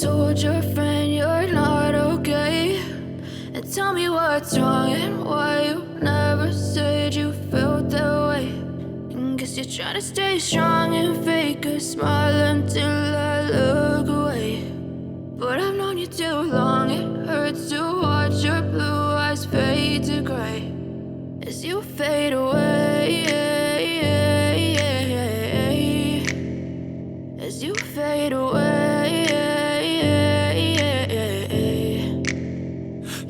told your friend you're not okay. And tell me what's wrong and why you never said you felt that way. And guess you're trying to stay strong and fake a smile until I look away. But I've known you too long, it hurts to watch your blue eyes fade to gray as you fade away, as you fade away.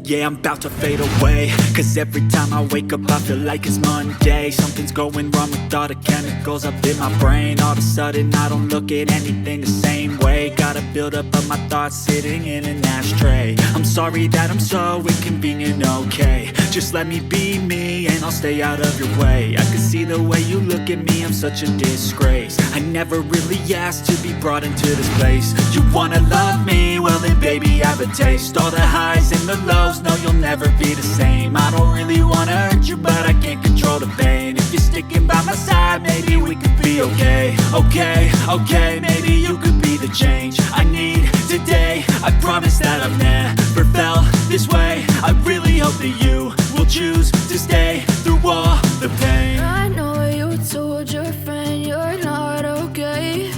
Yeah, I'm about to fade away, cause every time I wake up I feel like it's Monday. Something's going wrong with all the chemicals up in my brain. All of a sudden I don't look at anything the same way. Got a buildup of my thoughts sitting in an ashtray. I'm sorry that I'm so inconvenient, okay. Just let me be me and I'll stay out of your way. I can see the way you look at me, I'm such a disgrace. I never really asked to be brought into this place. You wanna love me? Well then baby have a taste. All the highs and the lows, no you'll never be the same. I don't really wanna hurt you but I can't control the pain. If you're sticking by my side maybe we could be okay. Okay, maybe you could be the change I need today. I promise that I've never felt this way. I really hope that you will choose to stay through all the pain. I know you told your friend you're not okay.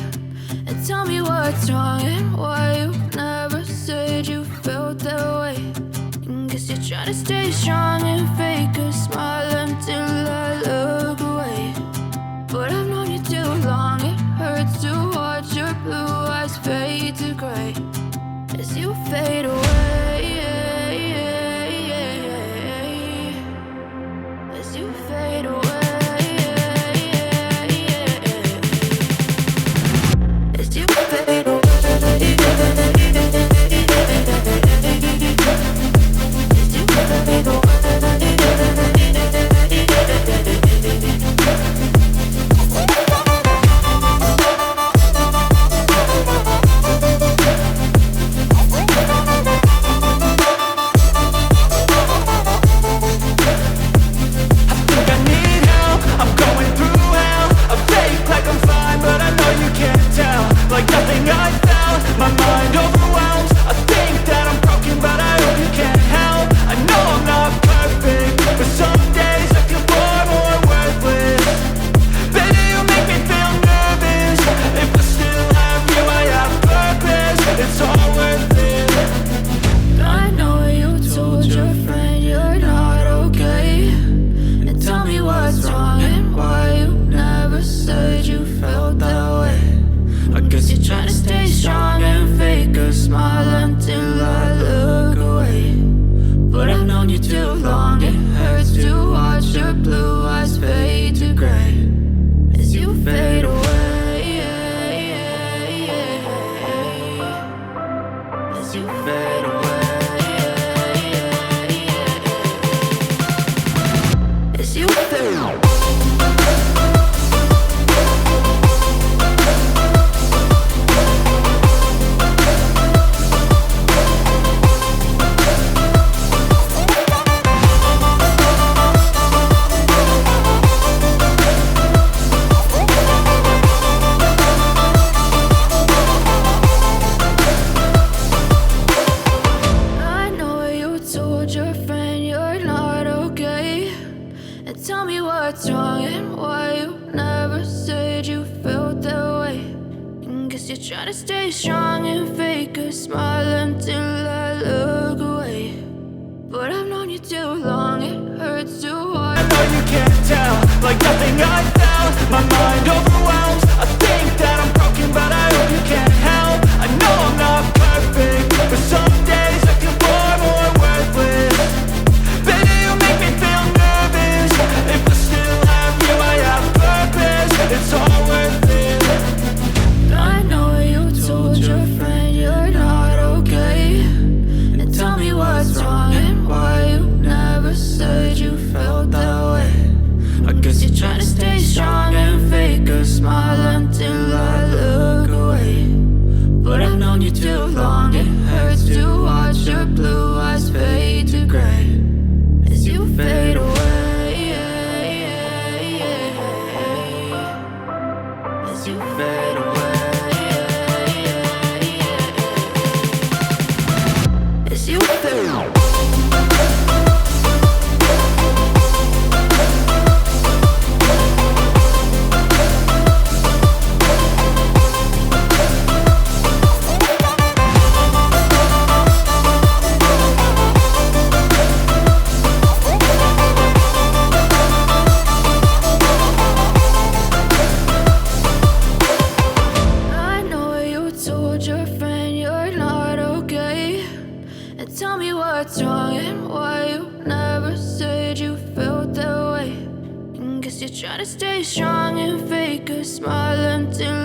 And tell me what's wrong and why you never said you felt that way. And guess you're trying to stay strong and fake a smile until I look away. But I've known you too long, it hurts to watch your blue eyes fade to gray as you fade away, as you fade away, as you fade away. As you fade away. guess you fell. I know you told your friend you're not okay. And tell me what's wrong and why you never said you felt that way. And guess you're trying to stay strong and fake a smile until